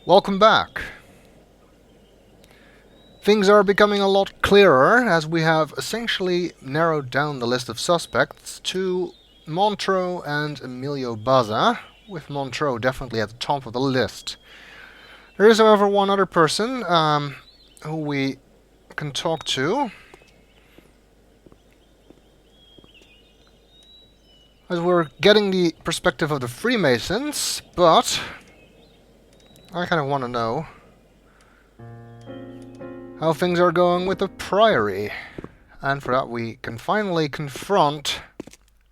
Welcome back. Things are becoming a lot clearer as we have essentially narrowed down the list of suspects to Montreaux and Emilio Baza, with Montreaux definitely at the top of the list. There is, however, one other person who we can talk to, as we're getting the perspective of the Freemasons, but I kind of want to know how things are going with the Priory. And for that we can finally confront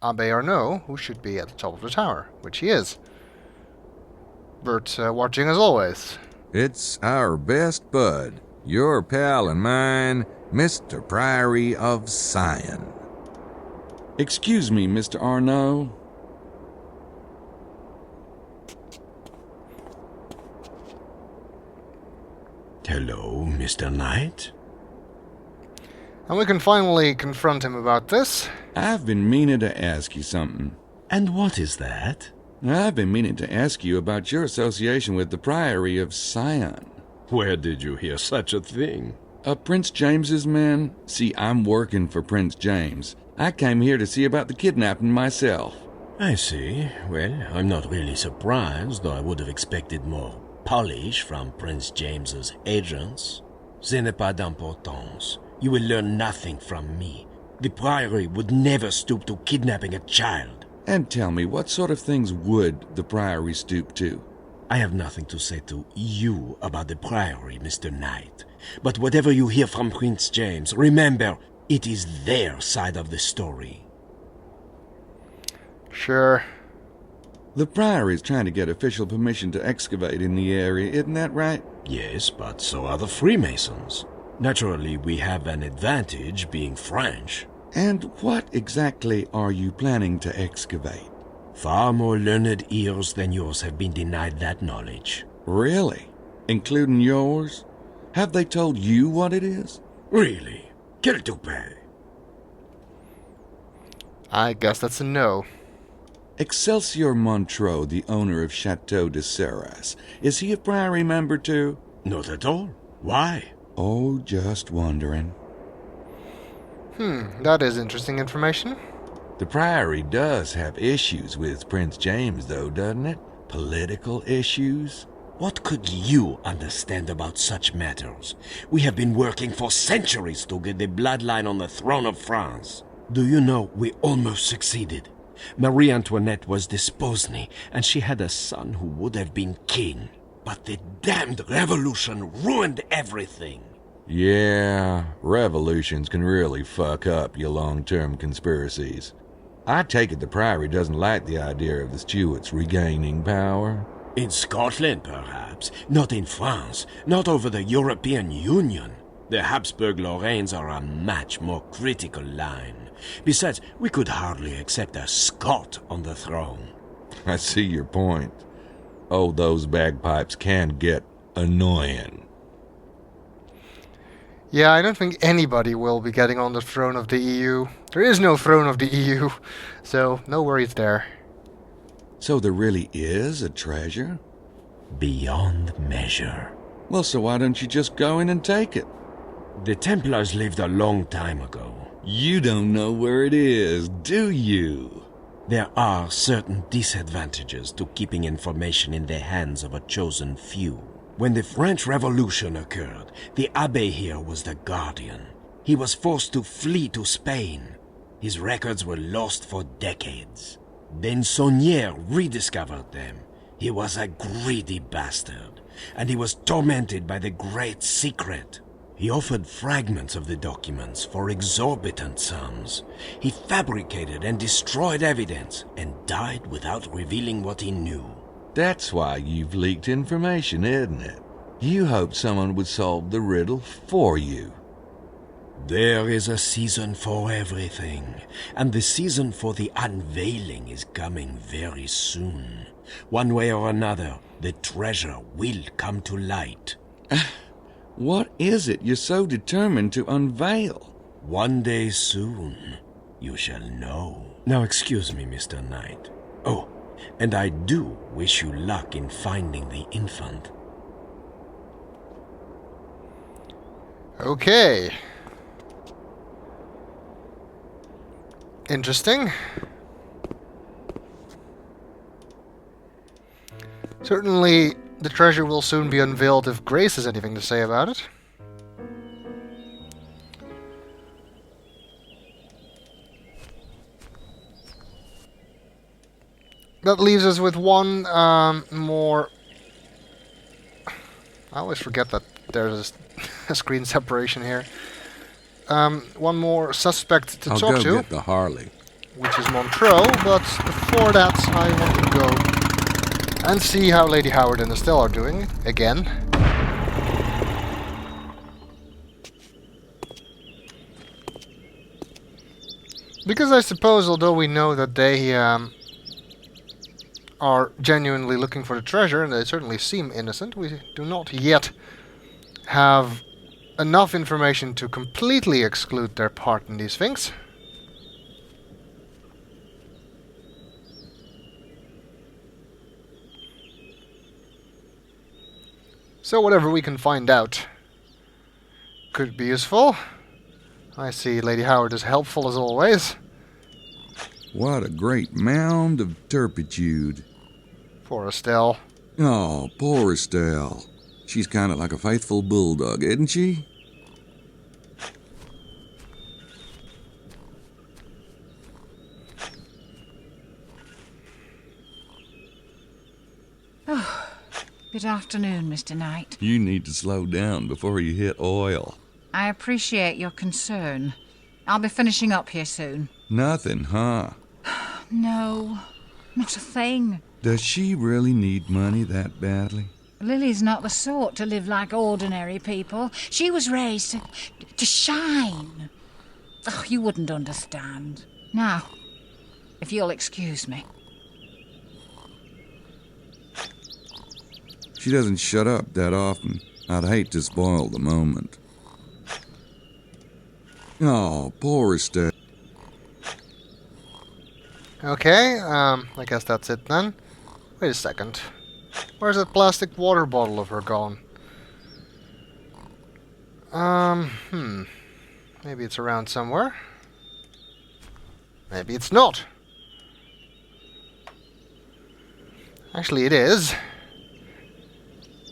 Abbe Arnaud, who should be at the top of the tower, which he is. Bert watching as always. It's our best bud, your pal and mine, Mr. Priory of Sion. Excuse me, Mr. Arnaud. Hello, Mr. Knight. And we can finally confront him about this. I've been meaning to ask you something. And what is that? I've been meaning to ask you about your association with the Priory of Sion. Where did you hear such a thing? Prince James's men? See, I'm working for Prince James. I came here to see about the kidnapping myself. I see. Well, I'm not really surprised, though I would have expected more polish from Prince James's agents. Ce n'est pas d'importance. You will learn nothing from me. The Priory would never stoop to kidnapping a child. And tell me, what sort of things would the Priory stoop to? I have nothing to say to you about the Priory, Mr. Knight. But whatever you hear from Prince James, remember, it is their side of the story. Sure. The Priory is trying to get official permission to excavate in the area, isn't that right? Yes, but so are the Freemasons. Naturally, we have an advantage being French. And what exactly are you planning to excavate? Far more learned ears than yours have been denied that knowledge. Really? Including yours? Have they told you what it is? Really? Quel toupet? I guess that's a no. Excelsior Montreaux, the owner of Chateau de Serres, is he a Priory member too? Not at all. Why? Oh, just wondering. That is interesting information. The Priory does have issues with Prince James, though, doesn't it? Political issues? What could you understand about such matters? We have been working for centuries to get the bloodline on the throne of France. Do you know, we almost succeeded. Marie Antoinette was desposée, and she had a son who would have been king. But the damned revolution ruined everything. Yeah, revolutions can really fuck up your long-term conspiracies. I take it the Priory doesn't like the idea of the Stuarts regaining power. In Scotland, perhaps. Not in France. Not over the European Union. The Habsburg-Lorraines are a much more critical line. Besides, we could hardly accept a Scot on the throne. I see your point. Oh, those bagpipes can get annoying. Yeah, I don't think anybody will be getting on the throne of the EU. There is no throne of the EU, so no worries there. So there really is a treasure? Beyond measure. Well, so why don't you just go in and take it? The Templars lived a long time ago. You don't know where it is, do you? There are certain disadvantages to keeping information in the hands of a chosen few. When the French Revolution occurred, the Abbé here was the guardian. He was forced to flee to Spain. His records were lost for decades. Then Saunier rediscovered them. He was a greedy bastard, and he was tormented by the Great Secret. He offered fragments of the documents for exorbitant sums. He fabricated and destroyed evidence, and died without revealing what he knew. That's why you've leaked information, isn't it? You hoped someone would solve the riddle for you. There is a season for everything, and the season for the unveiling is coming very soon. One way or another, the treasure will come to light. What is it you're so determined to unveil? One day soon, you shall know. Now excuse me, Mr. Knight. Oh, and I do wish you luck in finding the infant. Okay. Interesting. Certainly, the treasure will soon be unveiled if Grace has anything to say about it. That leaves us with one more... I always forget that there's a screen separation here. One more suspect to I'll talk go to, get the Harley. which is Montreaux, but before that I want to go and see how Lady Howard and Estelle are doing, again. Because I suppose, although we know that they are genuinely looking for the treasure, and they certainly seem innocent, we do not yet have enough information to completely exclude their part in these things. So whatever we can find out could be useful. I see Lady Howard is helpful as always. What a great mound of turpitude. Poor Estelle. Oh, poor Estelle. She's kind of like a faithful bulldog, isn't she? Oh, good afternoon, Mr. Knight. You need to slow down before you hit oil. I appreciate your concern. I'll be finishing up here soon. Nothing, huh? No, not a thing. Does she really need money that badly? Lily's not the sort to live like ordinary people. She was raised to shine. Oh, you wouldn't understand. Now, if you'll excuse me. She doesn't shut up that often. I'd hate to spoil the moment. Oh, poor Estelle. Okay, I guess that's it then. Wait a second. Where's that plastic water bottle of her gone? Maybe it's around somewhere. Maybe it's not. Actually, it is.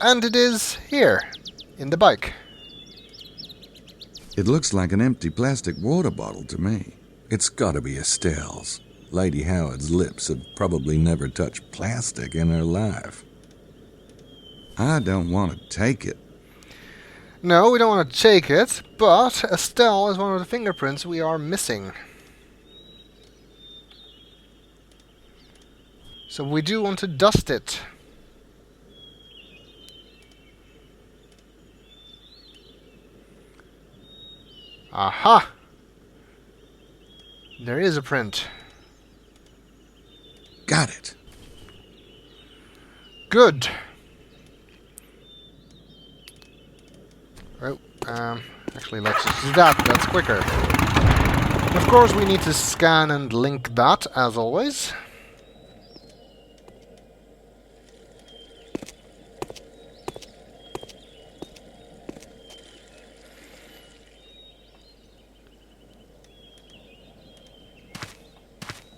And it is here, in the bike. It looks like an empty plastic water bottle to me. It's gotta be Estelle's. Lady Howard's lips have probably never touched plastic in her life. I don't want to take it. No, we don't want to take it, but Estelle is one of the fingerprints we are missing. So we do want to dust it. Aha! There is a print. Got it. Good. Oh, actually let's just do that, that's quicker. Of course we need to scan and link that, as always.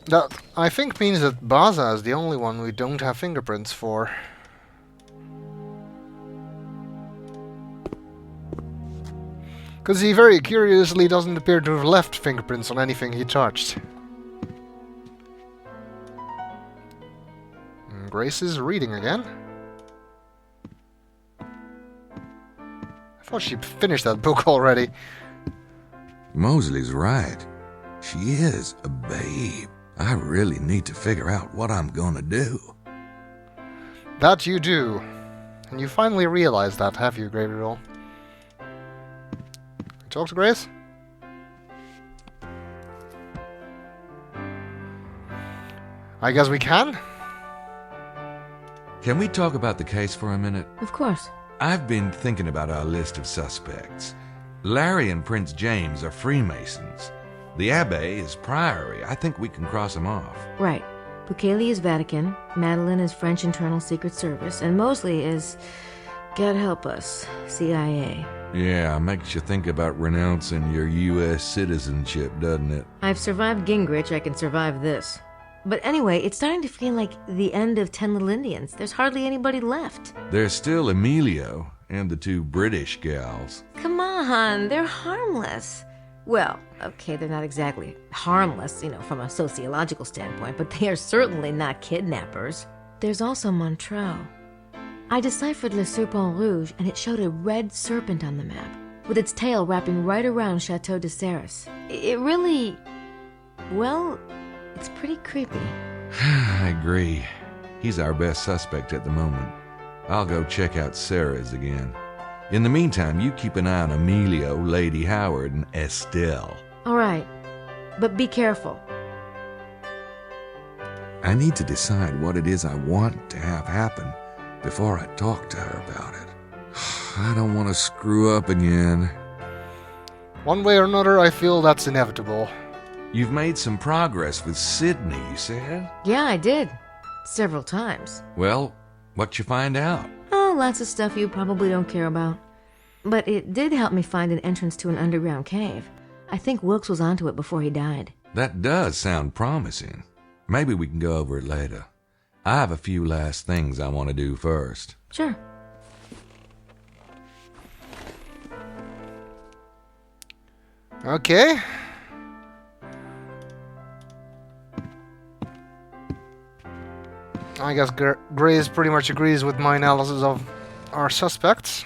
That, I think, means that Baza is the only one we don't have fingerprints for. Because he very curiously doesn't appear to have left fingerprints on anything he touched. And Grace is reading again. I thought she finished that book already. Mosley's right. She is a babe. I really need to figure out what I'm gonna do. That you do. And you finally realized that, have you, Gabriel? Talk to Grace? I guess we can? Can we talk about the case for a minute? Of course. I've been thinking about our list of suspects. Larry and Prince James are Freemasons. The Abbé is Priory. I think we can cross them off. Right. Bukele is Vatican, Madeline is French Internal Secret Service, and Mosley is... God help us, CIA. Yeah, makes you think about renouncing your U.S. citizenship, doesn't it? I've survived Gingrich, I can survive this. But anyway, it's starting to feel like the end of 10 Little Indians. There's hardly anybody left. There's still Emilio and the 2 British gals. Come on, they're harmless. Well, okay, they're not exactly harmless, from a sociological standpoint, but they are certainly not kidnappers. There's also Montreaux. I deciphered Le Serpent Rouge, and it showed a red serpent on the map, with its tail wrapping right around Chateau de Serres. It really... well, it's pretty creepy. I agree. He's our best suspect at the moment. I'll go check out Serres again. In the meantime, you keep an eye on Emilio, Lady Howard, and Estelle. All right, but be careful. I need to decide what it is I want to have happen before I talk to her about it. I don't want to screw up again. One way or another, I feel that's inevitable. You've made some progress with Sydney, you said? Yeah, I did. Several times. Well, what'd you find out? Oh, lots of stuff you probably don't care about. But it did help me find an entrance to an underground cave. I think Wilkes was onto it before he died. That does sound promising. Maybe we can go over it later. I have a few last things I want to do first. Sure. Okay. I guess Grace pretty much agrees with my analysis of our suspects.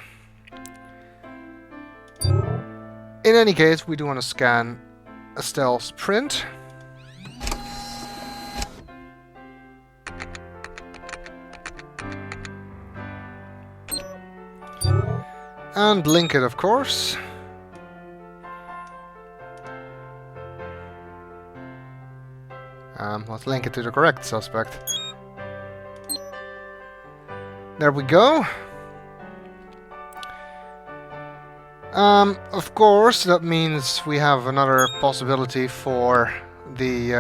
In any case, we do want to scan Estelle's print. And link it, of course. Let's link it to the correct suspect. There we go. Of course, that means we have another possibility for the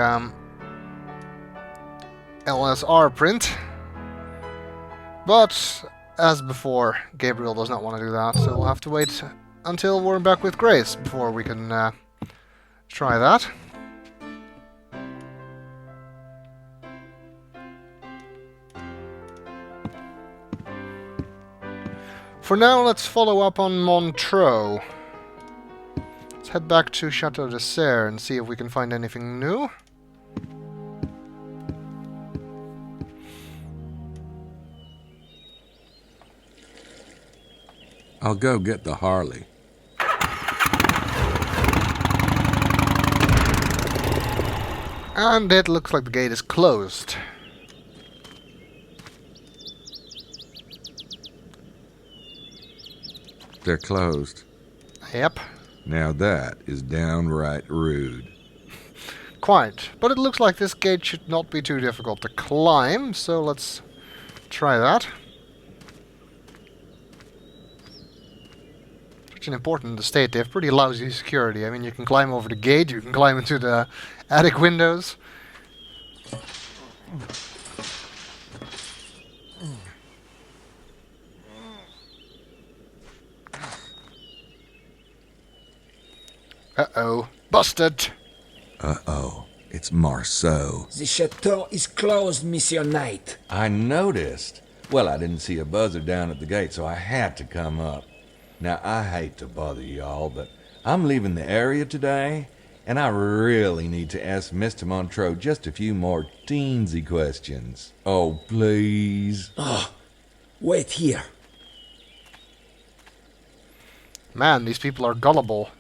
LSR print. But, as before, Gabriel does not want to do that, so we'll have to wait until we're back with Grace before we can try that. For now, let's follow up on Montreaux. Let's head back to Chateau de Serres and see if we can find anything new. I'll go get the Harley. And it looks like the gate is closed. They're closed. Yep. Now that is downright rude. Quite. But it looks like this gate should not be too difficult to climb, so let's try that. Such an important estate, they have pretty lousy security. I mean, you can climb over the gate, you can climb into the attic windows. Uh-oh. Busted! Uh-oh. It's Marceau. The chateau is closed, Monsieur Knight. I noticed. Well, I didn't see a buzzer down at the gate, so I had to come up. Now, I hate to bother y'all, but I'm leaving the area today, and I really need to ask Mr. Montreaux just a few more teensy questions. Oh, please. Oh, wait here. Man, these people are gullible.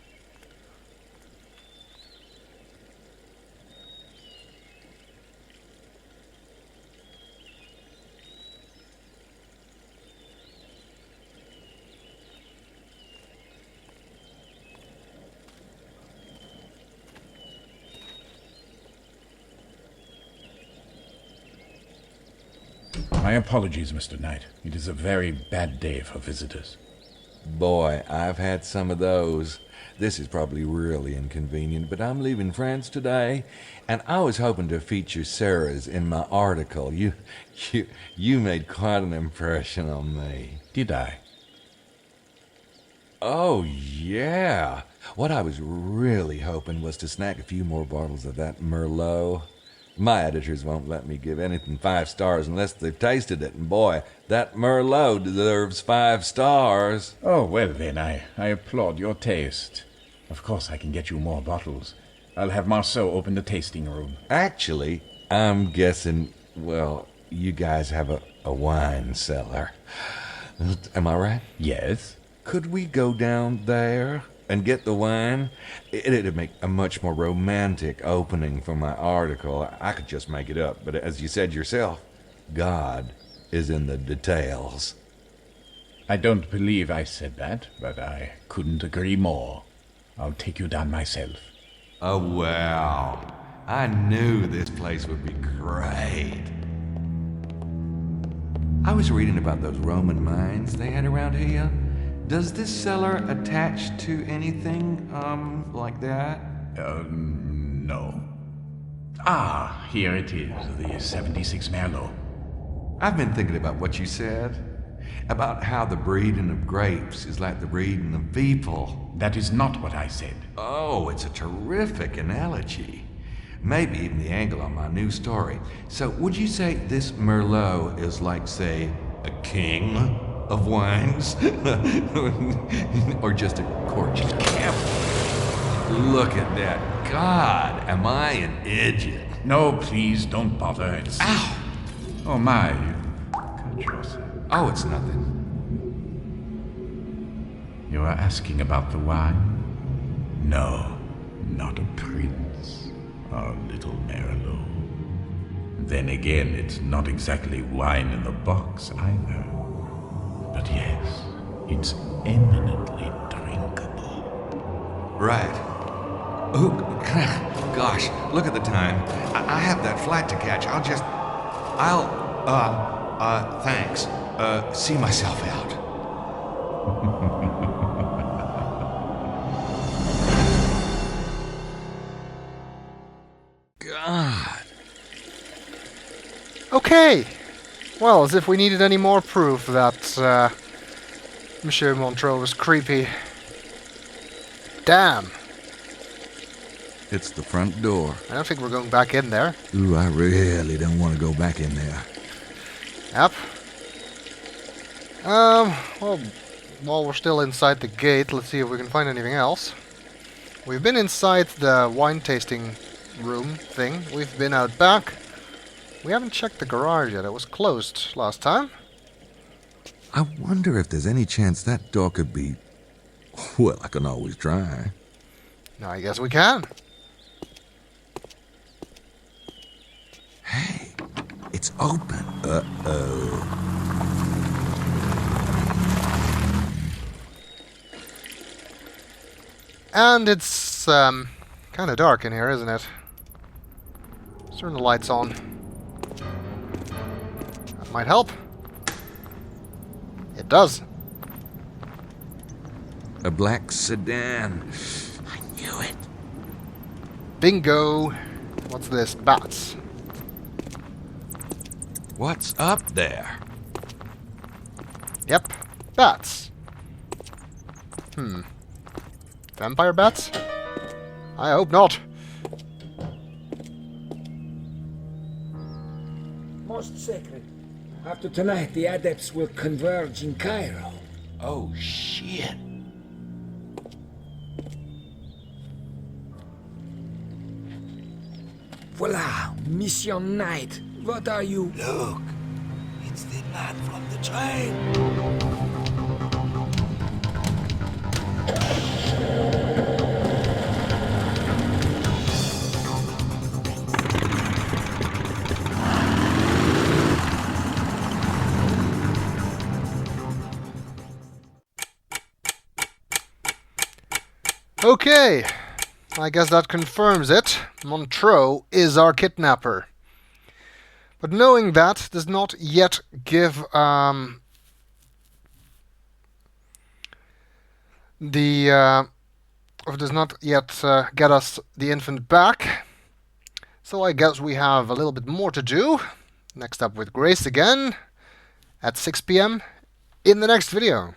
My apologies, Mr. Knight. It is a very bad day for visitors. Boy, I've had some of those. This is probably really inconvenient, but I'm leaving France today, and I was hoping to feature Serres in my article. You made quite an impression on me. Did I? Oh, yeah. What I was really hoping was to snag a few more bottles of that Merlot. My editors won't let me give anything 5 stars unless they've tasted it, and boy, that Merlot deserves 5 stars. Oh, well then, I applaud your taste. Of course I can get you more bottles. I'll have Marceau open the tasting room. Actually, I'm guessing, well, you guys have a wine cellar. Am I right? Yes? Could we go down there and get the wine? It'd make a much more romantic opening for my article. I could just make it up, but as you said yourself, God is in the details. I don't believe I said that, but I couldn't agree more. I'll take you down myself. Oh, wow. I knew this place would be great. I was reading about those Roman mines they had around here. Does this cellar attach to anything, like that? No. Ah, here it is, the 76 Merlot. I've been thinking about what you said. About how the breeding of grapes is like the breeding of people. That is not what I said. Oh, it's a terrific analogy. Maybe even the angle on my new story. So would you say this Merlot is like, say, a king of wines? Or just a gorgeous camel? Look at that. God, am I an idiot? No, please, don't bother. It's... Ow! Oh, my. You cut yourself. Oh, it's nothing. You are asking about the wine? No, not a prince. Our little Merlot. Then again, it's not exactly wine in the box either. But yes, it's eminently drinkable. Right. Oh, gosh, look at the time. I have that flight to catch. Thanks. See myself out. God. Okay. Well, as if we needed any more proof that Monsieur Montreaux was creepy. Damn. It's the front door. I don't think we're going back in there. Ooh, I really don't want to go back in there. Yep. Well, while we're still inside the gate, let's see if we can find anything else. We've been inside the wine tasting room thing. We've been out back. We haven't checked the garage yet. It was closed last time. I wonder if there's any chance that door could be... Well, I can always try. No, I guess we can. Hey, it's open. Uh-oh. And it's kind of dark in here, isn't it? Let's turn the lights on. That might help. It does. A black sedan. I knew it. Bingo. What's this? Bats. What's up there? Yep. Bats. Vampire bats? I hope not. Most sacred. After tonight, the adepts will converge in Cairo. Oh, shit. Voila, Mission Knight. What are you? Look, it's the man from the train. Okay. I guess that confirms it. Montreaux is our kidnapper. But knowing that does not yet give does not yet get us the infant back. So I guess we have a little bit more to do. Next up with Grace again at 6 p.m. in the next video.